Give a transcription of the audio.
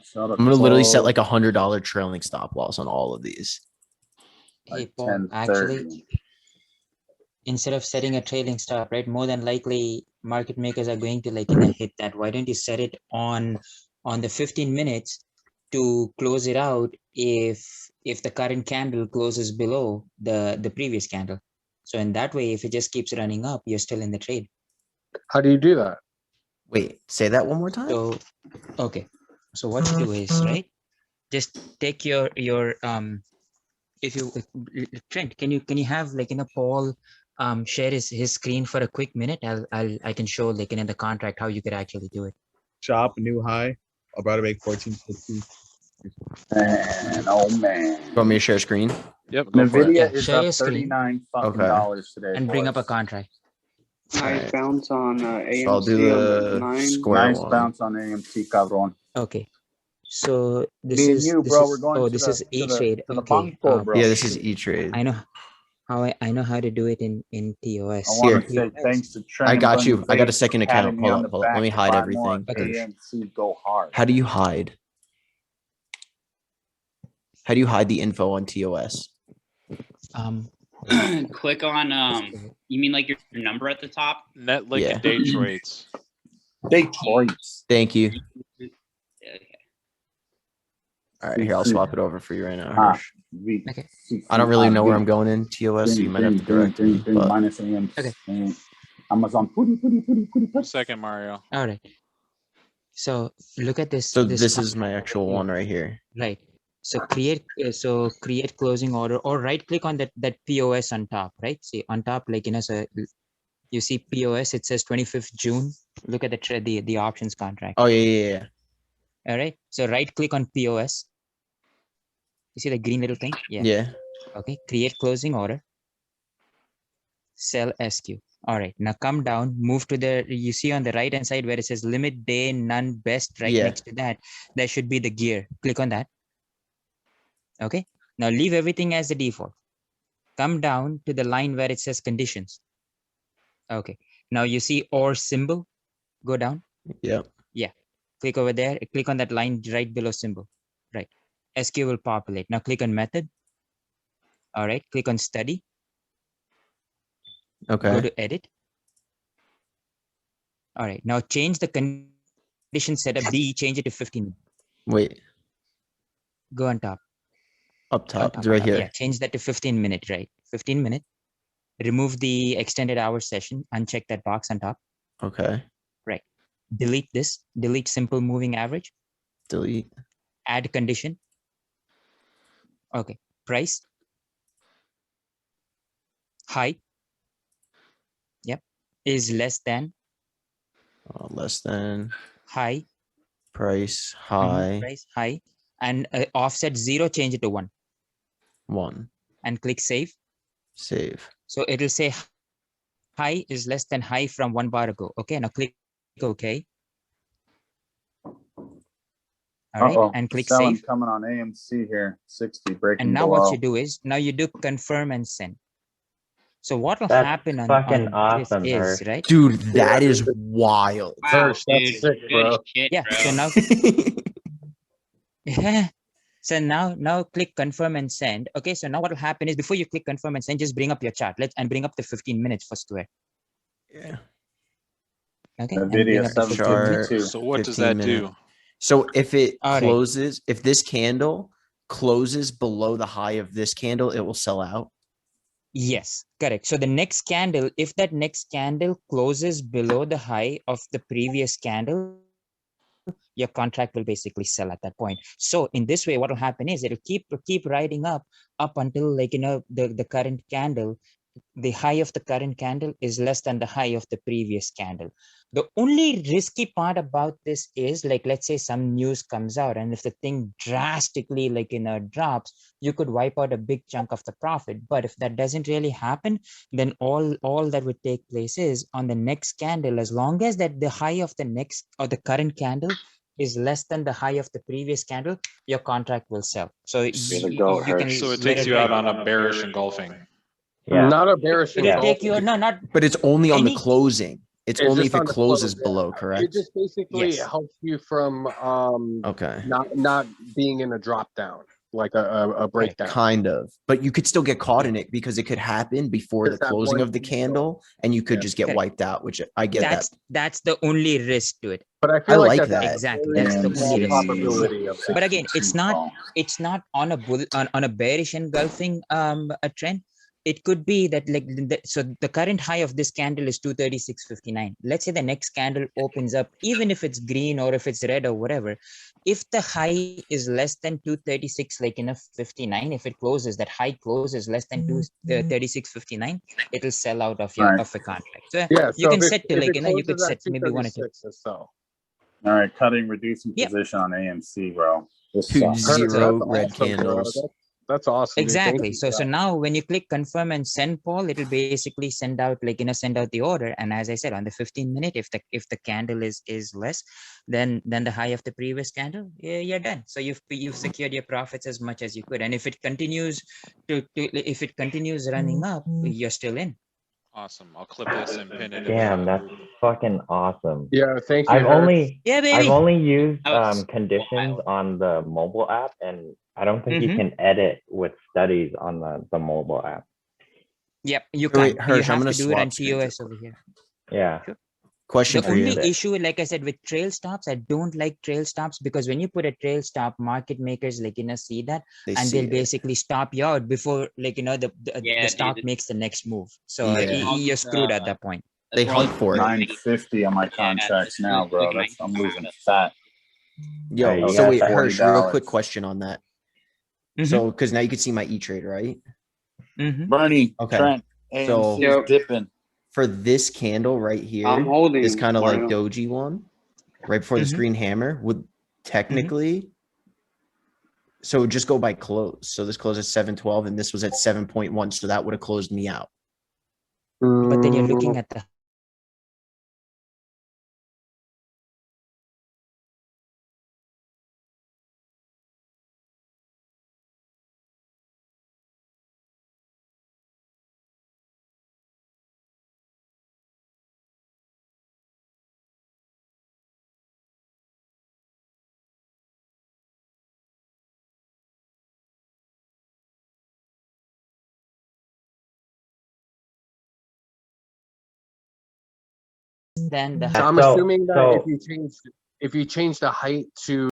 Shut up, I'm gonna literally set close. like $100 trailing stop loss on all of these. Hey, Like Paul, 10:30. actually, instead of setting a trailing stop, right? More than likely, market makers are going to hit that. Why don't you set it on the 15 minutes to close it out if the current candle closes below the previous candle? So in that way, if it just keeps running up, you're still in the trade. How do you do that? Wait, say that one more time. So okay, so what you do is, right, just take your if you Trent, can you have Paul share his screen for a quick minute? I can show in the contract how you could actually do it. Chop new high. About to make 14.50. Man, oh man. You want me to share screen? Yep, go for it. Nvidia Yeah, is share up your screen. $39 fucking Okay. dollars today. And bring up a boys. contract. Nice Alright. bounce on AMC So I'll do on the the 9. square Nice one. bounce on AMC, cabron. Okay. So this Me and is you, this bro. is We're going oh to this the- is to E the- trade. to the Okay. bunko, bro. Yeah, this is E-Trade. I know how to do it in TOS. I want to Here. say thanks to Trent. I got and you. Bernie I got a Bates second for patting account. me Hold on up, the hold up. Let back me to hide buy everything. more. AMC go hard. How do you hide? How do you hide the info on TOS? Click on you mean like your number at the top? Net link Yeah. and day trades. Detroit. Thank you. Okay. All right, here, I'll swap it over for you right now. Ah, Hirsch. V. Okay. I don't really know where I'm going in TOS, so you might have to direct me. But Minus AMC. Okay. Amazon. Putty. Second, Mario. All right. So look at this. so this is contract my over actual here. one right here. Right. So create closing order, or right click on that POS on top, right? See on top, so you see POS, it says 25th June. Look at the options contract. Oh yeah. All right. So right click on POS. You see the green little thing? Yeah. Okay. Create closing order. Sell SQ. All right. Now come down, move to you see on the right hand side where it says limit day, none, best, right Yeah. next to that, there should be the gear. Click on that. Okay. Now leave everything as the default. Come down to the line where it says conditions. Okay. Now you see or symbol. Go down. Yep. Click over there. Click on that line right below symbol. Right. SQ will populate. Now click on method. All right. Click on study. Go Okay. to edit. All right. Now change the condition setup D. Change it to 15. Wait. Go on top. Up top. It's on right top. here. Yeah. Change that to 15 minute. Right. 15 minute. Remove the extended hour session. Uncheck that box on top. Okay. Delete this. Delete simple moving average. Delete. Add condition. Okay. Price. High. Yep. Is less than. Less than High. price high Price high. And offset 0. Change it to 1. 1. And click save. Save. So it'll say high is less than high from 1 bar ago. Okay. Now click OK. All right. And click Selling save. coming on AMC here. 60 breaking And now below. what you do is now you do confirm and send. So what will That's happen on fucking this awesome, is, Hirsch. right? Dude, that is wild. Wow, Hirsch, that's dude, sick, good bro. shit, Yeah. bro. So now yeah. So now click confirm and send. Okay. So now what will happen is before you click confirm and send, just bring up your chart. And bring up the 15 minutes for square. Yeah. Okay. The And bring video up the 15 minutes. 752. So what does 15 that minute. do? So if it All right. closes, if this candle closes below the high of this candle, it will sell out. Yes, correct. So the next candle, if that next candle closes below the high of the previous candle, your contract will basically sell at that point. So in this way, what will happen is it'll keep riding up until the current candle, the high of the current candle is less than the high of the previous candle. The only risky part about this is let's say some news comes out and if the thing drastically drops, you could wipe out a big chunk of the profit. But if that doesn't really happen, then all that would take place is on the next candle, as long as that the high of the next or the current candle is less than the high of the previous candle, your contract will sell. So you can So it let takes it you out ride. on a bearish engulfing. Yeah. Not a bearish It'll take you engulfing. not But it's only on the Any- closing. It's It's only just if it on the closes close, yeah. below, It correct? just basically Yes. helps you from Okay. not being in a drop down, like a breakdown. Kind of, but you could still get caught in it because it could happen before the Just that closing one of the candle. candle and you could Yeah. just get Correct. wiped out, which I get that. That's the only risk to it. But I I feel like like that's that. Exactly. very That's the small only risk. probability of that. But again, it's not 62 call. it's not on a bull on a bearish engulfing a trend. It could be that like so the current high of this candle is 236.59. Let's say the next candle opens up, even if it's green or if it's red or whatever. If the high is less than 236, like in a 59, if it closes, that high closes less than 236.59, it'll sell out of your Right. of a contract. So Yeah, you so can if set to it like you could closes set at maybe 1 or 2. 236 or so. All right, cutting, reducing Yep. position on AMC, bro. This Two sucks. zero That's red awesome, bro. candles. That's awesome. dude. Thank Exactly. you So for so that. now when you click confirm and send Paul, it'll basically send out like send out the order. And as I said, on the 15-minute, if the candle is less than the high of the previous candle, you're done. So you've secured your profits as much as you could. And if it continues if it continues running up, you're still in. Awesome. I'll clip this and pin it in Damn, the that's group. fucking awesome. Yeah, thank you. I've Hertz. only Yeah, I've baby. only used That was conditions wild. on the mobile app, and I don't think you Mhm. can edit with studies on the mobile app. Yep, you Wait, can't. You Hirsch, I'm have gonna to do it on swap screens real TOS quick. over here. Yeah. Question The for you. only Appreciate it. issue, like I said, with trail stops, I don't like trail stops because when you put a trail stop, market makers see that They and see they'll it. basically stop you out before the Yeah, stock dude. makes the next move. So Yeah. you're screwed at that point. They hunt for it. 950 on my contracts now, bro. That's I'm losing fat. Yo, Hey, you so got wait, that Hirsch, real $40. quick question on that. Mhm. So, because now you can see my E-Trade, right? Mhm. Bernie, Okay. Trent, So- AMC's Yep. dipping. For this candle right here, I'm holding this kind of like Mario. doji one, right before this Mhm. green hammer, would technically, so it would just go by close. So this closed at 712 and this was at 7.1. So that would have closed me out. But then you're looking at the then the So I'm So- assuming that so- if you change the height to